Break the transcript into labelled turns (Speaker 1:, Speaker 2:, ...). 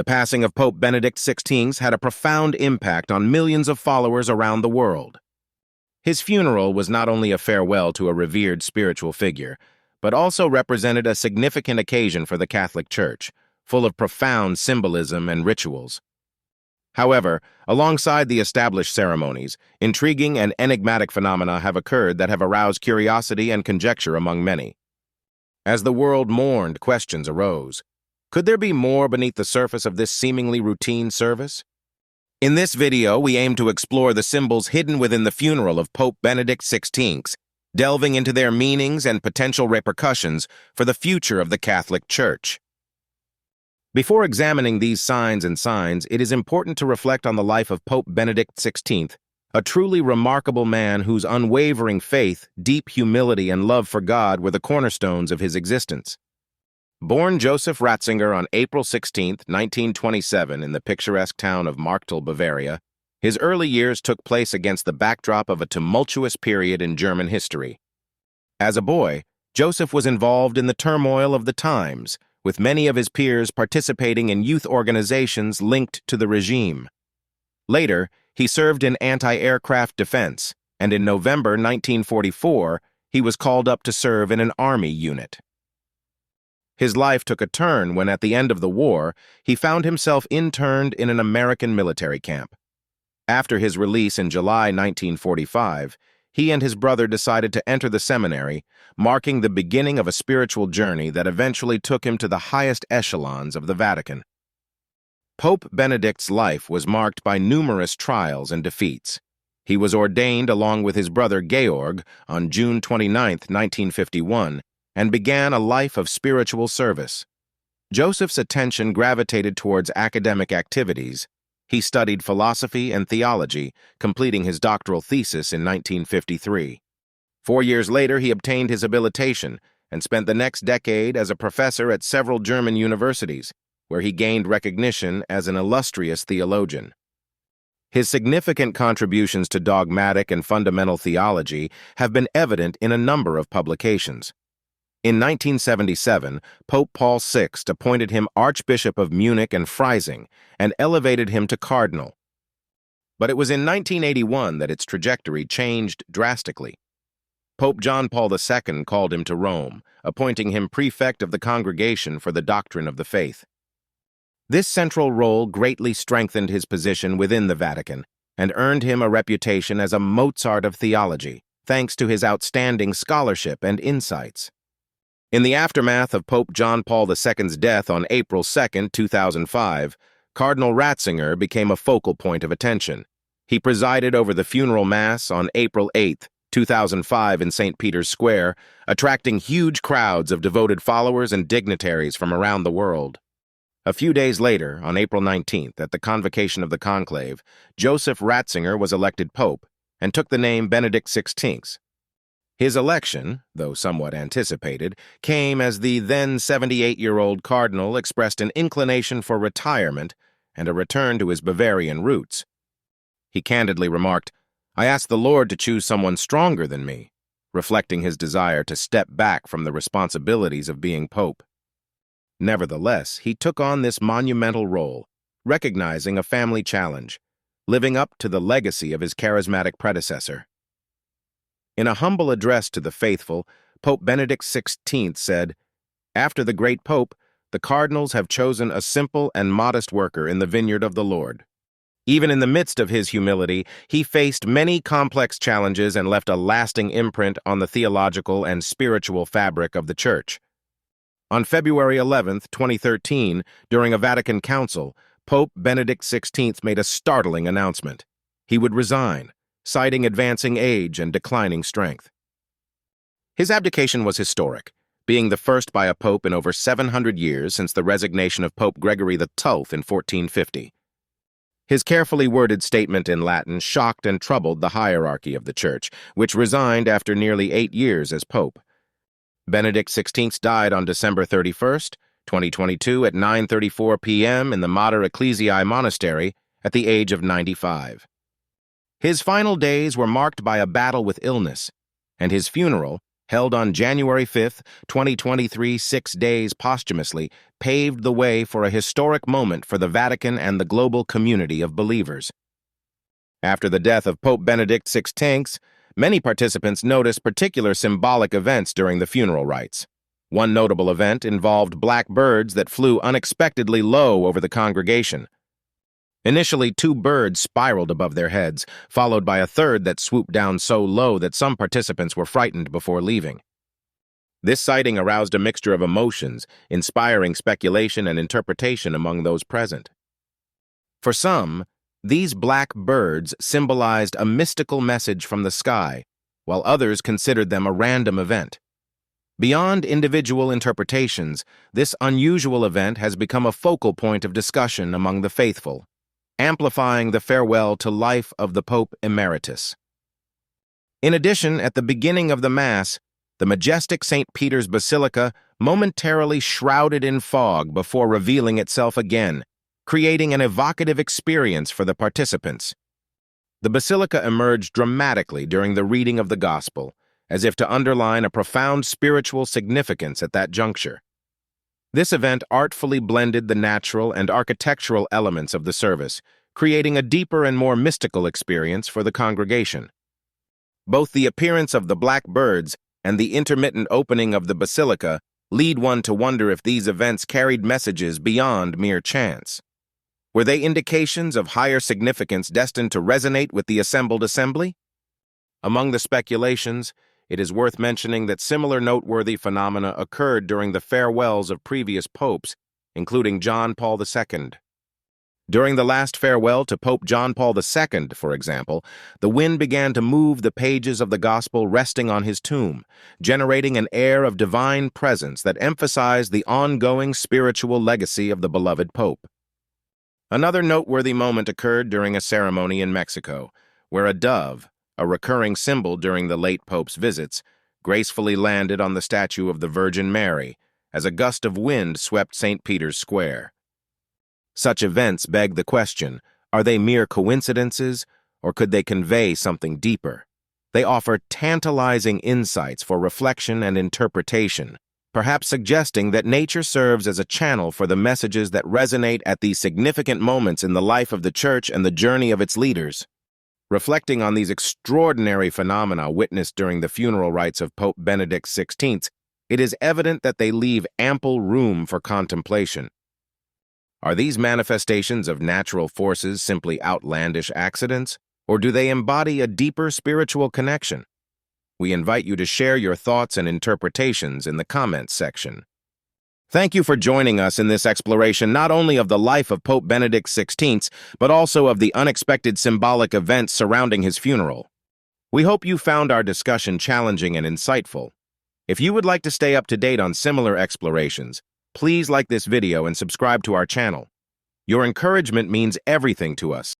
Speaker 1: The passing of Pope Benedict XVI had a profound impact on millions of followers around the world. His funeral was not only a farewell to a revered spiritual figure, but also represented a significant occasion for the Catholic Church, full of profound symbolism and rituals. However, alongside the established ceremonies, intriguing and enigmatic phenomena have occurred that have aroused curiosity and conjecture among many. As the world mourned, questions arose. Could there be more beneath the surface of this seemingly routine service? In this video, we aim to explore the symbols hidden within the funeral of Pope Benedict XVI, delving into their meanings and potential repercussions for the future of the Catholic Church. Before examining these signs, it is important to reflect on the life of Pope Benedict XVI, a truly remarkable man whose unwavering faith, deep humility, and love for God were the cornerstones of his existence. Born Joseph Ratzinger on April 16, 1927, in the picturesque town of Marktal, Bavaria, his early years took place against the backdrop of a tumultuous period in German history. As a boy, Joseph was involved in the turmoil of the times, with many of his peers participating in youth organizations linked to the regime. Later, he served in anti-aircraft defense, and in November 1944, he was called up to serve in an army unit. His life took a turn when, at the end of the war, he found himself interned in an American military camp. After his release in July 1945, he and his brother decided to enter the seminary, marking the beginning of a spiritual journey that eventually took him to the highest echelons of the Vatican. Pope Benedict's life was marked by numerous trials and defeats. He was ordained along with his brother Georg on June 29, 1951, and began a life of spiritual service. Joseph's attention gravitated towards academic activities. He studied philosophy and theology, completing his doctoral thesis in 1953. 4 years later, he obtained his habilitation and spent the next decade as a professor at several German universities, where he gained recognition as an illustrious theologian. His significant contributions to dogmatic and fundamental theology have been evident in a number of publications. In 1977, Pope Paul VI appointed him Archbishop of Munich and Freising and elevated him to cardinal. But it was in 1981 that its trajectory changed drastically. Pope John Paul II called him to Rome, appointing him prefect of the Congregation for the Doctrine of the Faith. This central role greatly strengthened his position within the Vatican and earned him a reputation as a Mozart of theology, thanks to his outstanding scholarship and insights. In the aftermath of Pope John Paul II's death on April 2, 2005, Cardinal Ratzinger became a focal point of attention. He presided over the funeral mass on April 8, 2005 in St. Peter's Square, attracting huge crowds of devoted followers and dignitaries from around the world. A few days later, on April 19th, at the convocation of the conclave, Joseph Ratzinger was elected pope and took the name Benedict XVI. His election, though somewhat anticipated, came as the then 78-year-old cardinal expressed an inclination for retirement and a return to his Bavarian roots. He candidly remarked, "I asked the Lord to choose someone stronger than me," reflecting his desire to step back from the responsibilities of being pope. Nevertheless, he took on this monumental role, recognizing a family challenge, living up to the legacy of his charismatic predecessor. In a humble address to the faithful, Pope Benedict XVI said, "After the great pope, the cardinals have chosen a simple and modest worker in the vineyard of the Lord." Even in the midst of his humility, he faced many complex challenges and left a lasting imprint on the theological and spiritual fabric of the Church. On February 11, 2013, during a Vatican council, Pope Benedict XVI made a startling announcement. He would resign, citing advancing age and declining strength. His abdication was historic, being the first by a pope in over 700 years since the resignation of Pope Gregory XII in 1450. His carefully worded statement in Latin shocked and troubled the hierarchy of the Church, which resigned after nearly 8 years as pope. Benedict XVI died on December 31, 2022 at 9:34 p.m. in the Mater Ecclesiae Monastery at the age of 95. His final days were marked by a battle with illness, and his funeral, held on January 5, 2023, 6 days posthumously, paved the way for a historic moment for the Vatican and the global community of believers. After the death of Pope Benedict XVI, many participants noticed particular symbolic events during the funeral rites. One notable event involved black birds that flew unexpectedly low over the congregation. Initially, 2 birds spiraled above their heads, followed by a third that swooped down so low that some participants were frightened before leaving. This sighting aroused a mixture of emotions, inspiring speculation and interpretation among those present. For some, these black birds symbolized a mystical message from the sky, while others considered them a random event. Beyond individual interpretations, this unusual event has become a focal point of discussion among the faithful, amplifying the farewell to life of the Pope Emeritus. In addition, at the beginning of the Mass, the majestic St. Peter's Basilica momentarily shrouded in fog before revealing itself again, creating an evocative experience for the participants. The Basilica emerged dramatically during the reading of the Gospel, as if to underline a profound spiritual significance at that juncture. This event artfully blended the natural and architectural elements of the service, creating a deeper and more mystical experience for the congregation. Both the appearance of the black birds and the intermittent opening of the basilica lead one to wonder if these events carried messages beyond mere chance. Were they indications of higher significance destined to resonate with the assembled assembly? Among the speculations, it is worth mentioning that similar noteworthy phenomena occurred during the farewells of previous popes, including John Paul II. During the last farewell to Pope John Paul II, for example, the wind began to move the pages of the Gospel resting on his tomb, generating an air of divine presence that emphasized the ongoing spiritual legacy of the beloved Pope. Another noteworthy moment occurred during a ceremony in Mexico, where a dove, a recurring symbol during the late Pope's visits, gracefully landed on the statue of the Virgin Mary as a gust of wind swept St. Peter's Square. Such events beg the question, are they mere coincidences, or could they convey something deeper? They offer tantalizing insights for reflection and interpretation, perhaps suggesting that nature serves as a channel for the messages that resonate at these significant moments in the life of the Church and the journey of its leaders. Reflecting on these extraordinary phenomena witnessed during the funeral rites of Pope Benedict XVI, it is evident that they leave ample room for contemplation. Are these manifestations of natural forces simply outlandish accidents, or do they embody a deeper spiritual connection? We invite you to share your thoughts and interpretations in the comments section. Thank you for joining us in this exploration not only of the life of Pope Benedict XVI, but also of the unexpected symbolic events surrounding his funeral. We hope you found our discussion challenging and insightful. If you would like to stay up to date on similar explorations, please like this video and subscribe to our channel. Your encouragement means everything to us.